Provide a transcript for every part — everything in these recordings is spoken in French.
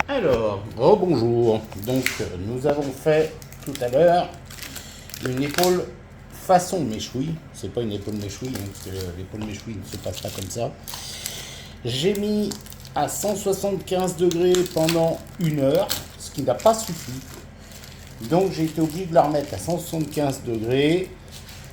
Alors, bonjour. Donc, nous avons fait tout à l'heure une épaule façon méchoui. C'est pas une épaule méchoui, hein, parce que l'épaule méchoui ne se passe pas comme ça. J'ai mis à 175 degrés pendant 1 heure, ce qui n'a pas suffi. Donc, j'ai été obligé de la remettre à 175 degrés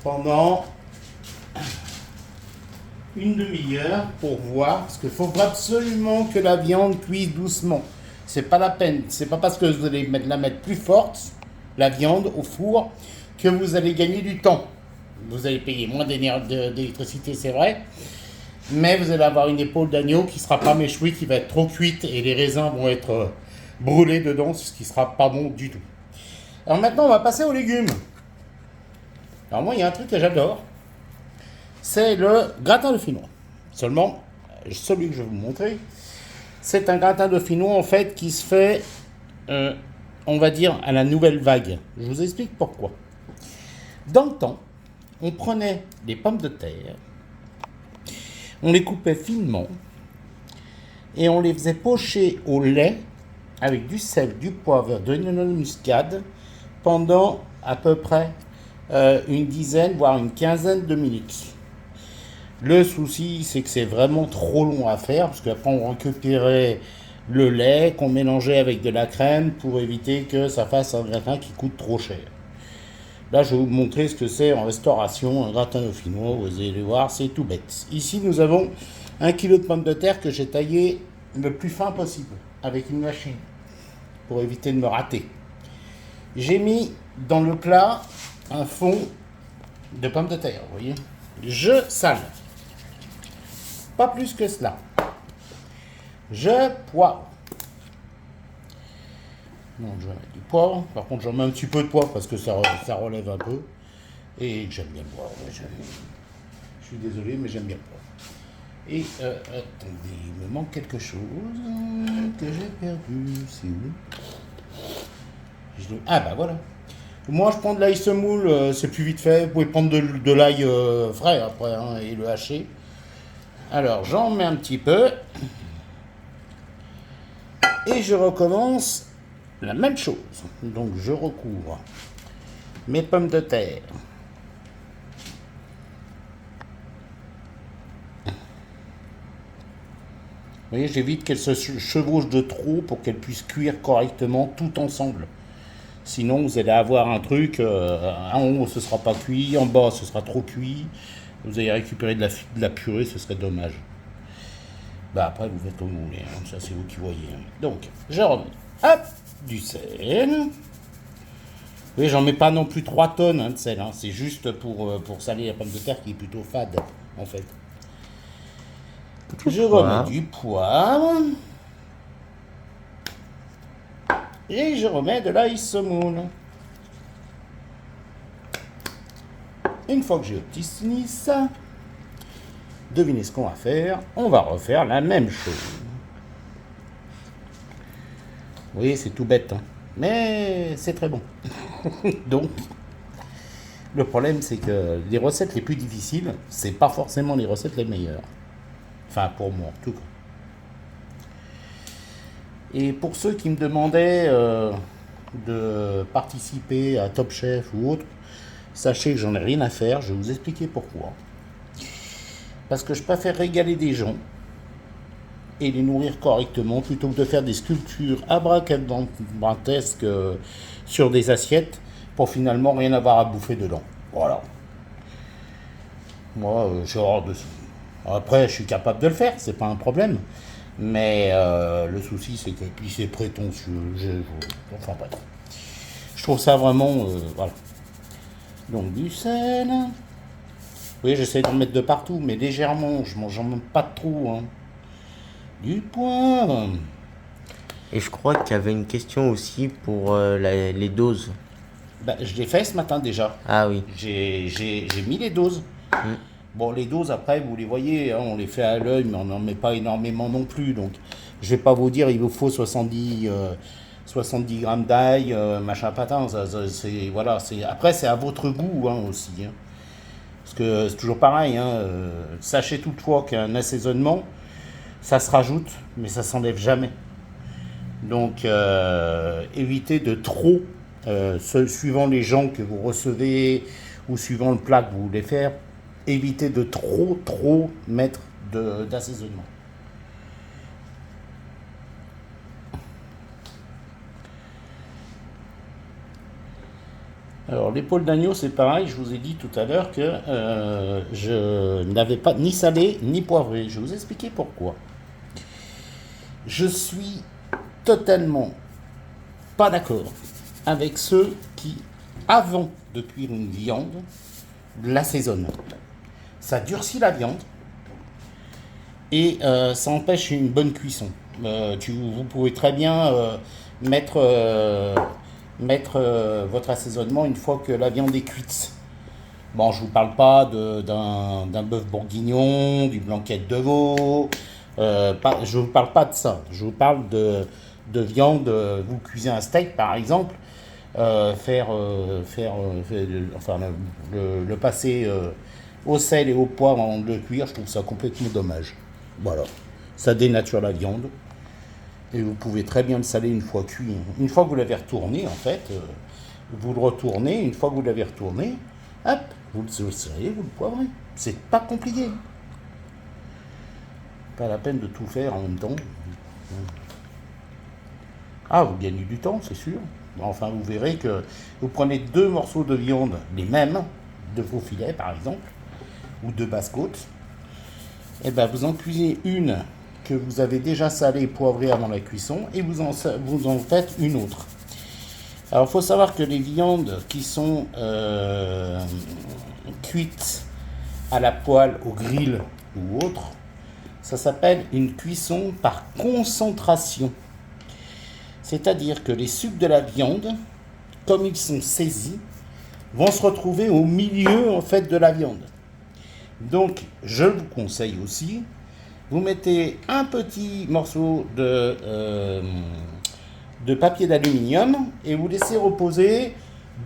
pendant une demi-heure pour voir, parce qu'il faut absolument que la viande cuise doucement. C'est pas la peine, c'est pas parce que vous allez la mettre plus forte, la viande au four, que vous allez gagner du temps. Vous allez payer moins d'électricité, c'est vrai, mais vous allez avoir une épaule d'agneau qui sera pas méchouie, qui va être trop cuite et les raisins vont être brûlés dedans, ce qui sera pas bon du tout. Alors maintenant, on va passer aux légumes. Alors moi, il y a un truc que j'adore, c'est le gratin de finois. Seulement, celui que je vais vous montrer, c'est un gratin de finois en fait qui se fait, on va dire, à la nouvelle vague. Je vous explique pourquoi. Dans le temps, on prenait des pommes de terre, on les coupait finement et on les faisait pocher au lait avec du sel, du poivre, de l'oignon muscade pendant à peu près une dizaine, voire une quinzaine de minutes. Le souci, c'est que c'est vraiment trop long à faire, parce qu'après on récupérait le lait qu'on mélangeait avec de la crème pour éviter que ça fasse un gratin qui coûte trop cher. Là, je vais vous montrer ce que c'est en restauration, un gratin dauphinois, vous allez le voir, c'est tout bête. Ici, nous avons 1 kg de pommes de terre que j'ai taillé le plus fin possible, avec une machine, pour éviter de me rater. J'ai mis dans le plat un fond de pommes de terre, vous voyez. Je sale. Pas plus que cela. Je poivre. Donc je vais mettre du poivre. Par contre, j'en mets un petit peu de poivre parce que ça relève un peu. Et j'aime bien le poivre. Je suis désolé, mais j'aime bien le poivre. Et attendez, il me manque quelque chose que j'ai perdu. C'est où? Ah bah voilà. Moi, je prends de l'ail semoule, c'est plus vite fait. Vous pouvez prendre de l'ail frais après hein, et le hacher. Alors, j'en mets un petit peu. Et je recommence la même chose. Donc, je recouvre mes pommes de terre. Vous voyez, j'évite qu'elles se chevauchent de trop pour qu'elles puissent cuire correctement tout ensemble. Sinon, vous allez avoir un truc, en haut, ce ne sera pas cuit, en bas, ce sera trop cuit. Vous allez récupérer de la purée, ce serait dommage. Bah après, vous faites comme vous voulez, hein. Ça c'est vous qui voyez. Hein. Donc, je remets, hop, du sel. Oui, j'en mets pas non plus 3 tonnes hein, de sel, hein. C'est juste pour saler la pomme de terre qui est plutôt fade, en fait. Je remets du poivre. Et je remets de l'ail semoule. Une fois que j'ai obtenu ça, devinez ce qu'on va faire. On va refaire la même chose. Vous voyez, c'est tout bête, hein. Mais c'est très bon. Donc, le problème, c'est que les recettes les plus difficiles, c'est pas forcément les recettes les meilleures. Enfin, pour moi, en tout cas. Et pour ceux qui me demandaient de participer à Top Chef ou autre, sachez que j'en ai rien à faire. Je vais vous expliquer pourquoi. Parce que je préfère régaler des gens et les nourrir correctement plutôt que de faire des sculptures abracadabrantesques sur des assiettes pour finalement rien avoir à bouffer dedans. Voilà. Moi, j'ai horreur de ça. Après, je suis capable de le faire, c'est pas un problème. Mais le souci, c'est que puis c'est prétentieux. Enfin bref. Je trouve ça vraiment. Voilà. Donc du sel. Oui, j'essaie d'en mettre de partout, mais légèrement. J'en mets pas trop. Hein. Du poivre. Et je crois qu'il y avait une question aussi pour les doses. Bah, je l'ai fait ce matin déjà. Ah oui. J'ai mis les doses. Bon, les doses, après, vous les voyez, hein, on les fait à l'œil, mais on n'en met pas énormément non plus. Donc, je vais pas vous dire, il vous faut 70 grammes d'ail, machin patin. Voilà, après, c'est à votre goût hein, aussi. Hein. Parce que c'est toujours pareil. Hein, sachez toutefois qu'un assaisonnement, ça se rajoute, mais ça s'enlève jamais. Donc, évitez de trop, suivant les gens que vous recevez ou suivant le plat que vous voulez faire, évitez de trop mettre d'assaisonnement. Alors, l'épaule d'agneau, c'est pareil, je vous ai dit tout à l'heure que je n'avais pas ni salé ni poivré. Je vais vous expliquer pourquoi. Je suis totalement pas d'accord avec ceux qui, avant de cuire une viande, l'assaisonnent. Ça durcit la viande et ça empêche une bonne cuisson. Vous pouvez très bien mettre votre assaisonnement une fois que la viande est cuite. Bon, je ne vous parle pas d'un bœuf bourguignon, du blanquette de veau. Je ne vous parle pas de ça. Je vous parle de viande. Vous cuisez un steak, par exemple. Le passer au sel et au poivre avant de le cuire, je trouve ça complètement dommage. Voilà. Ça dénature la viande. Et vous pouvez très bien le saler une fois cuit. Une fois que vous l'avez retourné, en fait, vous le retournez. Une fois que vous l'avez retourné, hop, vous le salez, vous le poivrez. C'est pas compliqué. Pas la peine de tout faire en même temps. Ah, vous gagnez du temps, c'est sûr. Enfin, vous verrez que vous prenez 2 morceaux de viande, les mêmes, de faux filets par exemple, ou de basse-côte. Et bien, vous en cuisinez une que vous avez déjà salée et poivrée avant la cuisson, et vous en faites une autre. Alors, il faut savoir que les viandes qui sont cuites à la poêle, au grill ou autre, ça s'appelle une cuisson par concentration. C'est-à-dire que les sucres de la viande, comme ils sont saisis, vont se retrouver au milieu en fait de la viande. Donc, je vous conseille aussi, vous mettez un petit morceau de papier d'aluminium et vous laissez reposer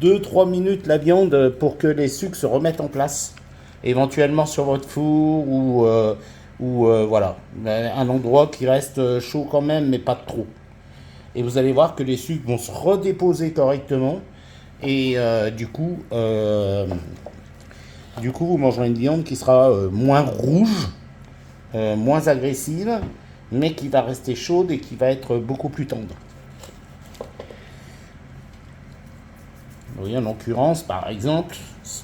2-3 minutes la viande pour que les sucres se remettent en place. Éventuellement sur votre four ou voilà, un endroit qui reste chaud quand même, mais pas trop. Et vous allez voir que les sucres vont se redéposer correctement. Et du coup, vous mangerez une viande qui sera moins rouge, moins agressive, mais qui va rester chaude et qui va être beaucoup plus tendre. Vous voyez, en l'occurrence, par exemple,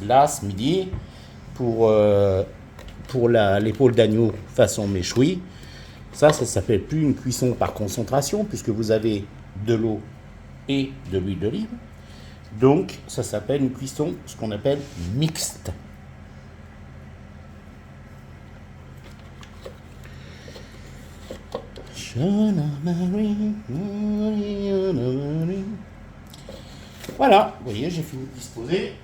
là, ce midi, pour l'épaule d'agneau façon méchoui, ça s'appelle plus une cuisson par concentration, puisque vous avez de l'eau et de l'huile d'olive. Donc, ça s'appelle une cuisson, ce qu'on appelle mixte. Voilà, vous voyez, j'ai fini de disposer.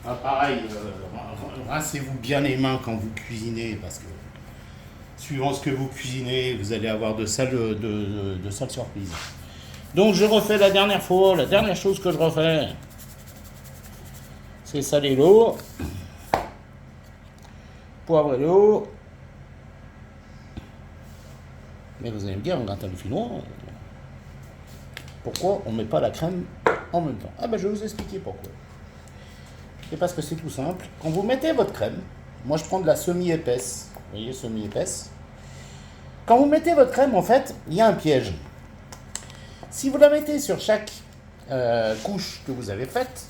Ah, pareil, rincez-vous bien les mains quand vous cuisinez, parce que suivant ce que vous cuisinez, vous allez avoir de sales surprises. Donc je refais la dernière fois, la dernière chose que je refais, c'est saler l'eau, poivrer l'eau. Mais vous allez me dire, en gratin de finois, pourquoi on ne met pas la crème en même temps? Ah ben je vais vous expliquer pourquoi. C'est parce que c'est tout simple. Quand vous mettez votre crème, moi je prends de la semi-épaisse, vous voyez, semi-épaisse. Quand vous mettez votre crème, en fait, il y a un piège. Si vous la mettez sur chaque couche que vous avez faite,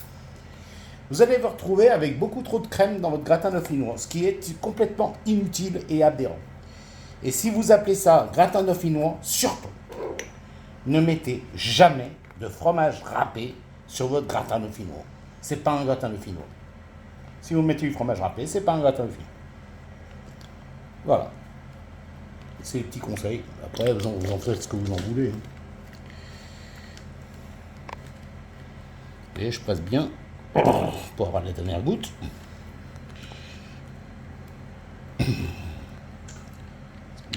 vous allez vous retrouver avec beaucoup trop de crème dans votre gratin dauphinois, ce qui est complètement inutile et aberrant. Et si vous appelez ça gratin dauphinois, surtout, ne mettez jamais de fromage râpé sur votre gratin dauphinois. C'est pas un gratin dauphinois. Si vous mettez du fromage râpé, c'est pas un gratin dauphinois. Voilà. C'est les petits conseils. Après, vous en faites ce que vous en voulez. Et je passe bien pour avoir la dernière goutte. On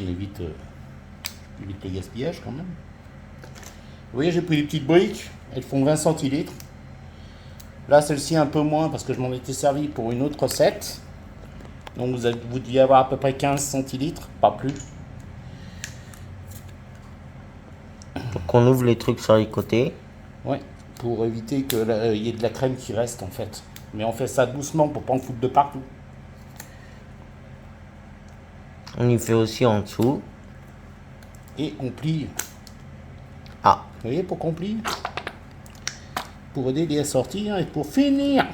évite les gaspillages quand même. Vous voyez, j'ai pris des petites briques. Elles font 20 centilitres. Là, celle-ci un peu moins parce que je m'en étais servi pour une autre recette. Donc vous deviez avoir à peu près 15 centilitres, pas plus. Pour qu'on ouvre les trucs sur les côtés. Ouais, pour éviter qu'il y ait de la crème qui reste en fait. Mais on fait ça doucement pour pas en foutre de partout. On y fait aussi en dessous. Et on plie. Ah, Vous voyez pourquoi on plie? Pour aider à sortir et pour finir.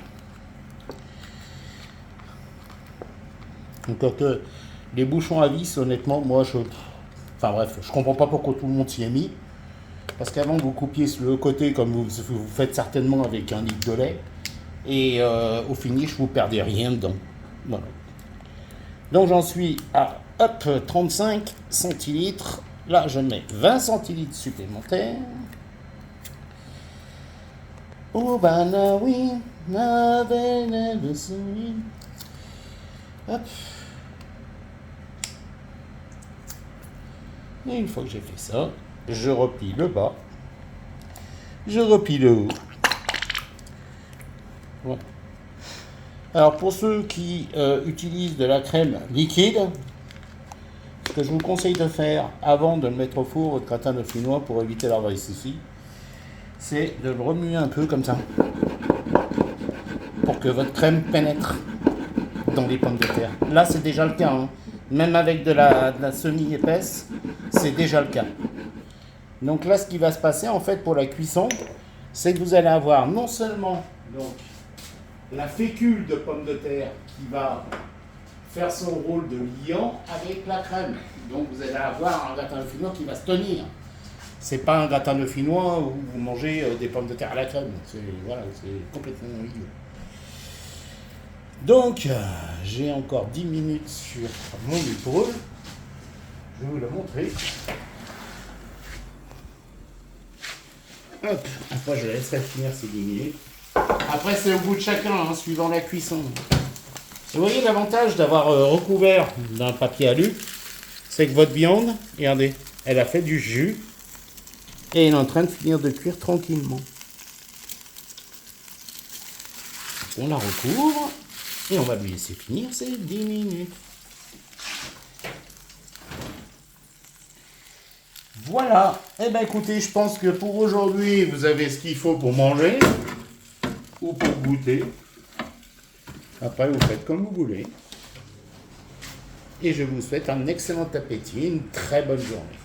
Donc les bouchons à vis, honnêtement, moi je... Enfin bref, je comprends pas pourquoi tout le monde s'y est mis. Parce qu'avant vous coupiez sur le côté comme vous faites certainement avec un litre de lait. Et au finish, vous perdez rien dedans. Voilà. Donc j'en suis à 35 centilitres. Là, je mets 20 centilitres supplémentaires. Oh, ben oui, hop. Et une fois que j'ai fait ça, je replie le bas. Je replie le haut. Voilà. Alors pour ceux qui utilisent de la crème liquide, ce que je vous conseille de faire avant de le mettre au four, votre gratin de dauphinois, pour éviter la ici, c'est de le remuer un peu comme ça, pour que votre crème pénètre dans les pommes de terre. Là c'est déjà le cas, hein. Même avec de la semi-épaisse, c'est déjà le cas. Donc là ce qui va se passer en fait pour la cuisson, c'est que vous allez avoir non seulement donc, la fécule de pommes de terre qui va faire son rôle de liant avec la crème. Donc vous allez avoir un gratin dauphinois qui va se tenir. C'est pas un gratin dauphinois où vous mangez des pommes de terre à la crème. Voilà, c'est complètement idiot. Donc j'ai encore 10 minutes sur mon épaule. Je vais vous le montrer. Hop, après je laisserai finir ces 10 minutes. Après c'est au goût de chacun, hein, suivant la cuisson. Et vous voyez l'avantage d'avoir recouvert d'un papier alu, c'est que votre viande, regardez, elle a fait du jus et elle est en train de finir de cuire tranquillement. On la recouvre et on va lui laisser finir ces 10 minutes. Voilà, eh bien écoutez, je pense que pour aujourd'hui, vous avez ce qu'il faut pour manger ou pour goûter. Après, vous faites comme vous voulez. Et je vous souhaite un excellent appétit et une très bonne journée.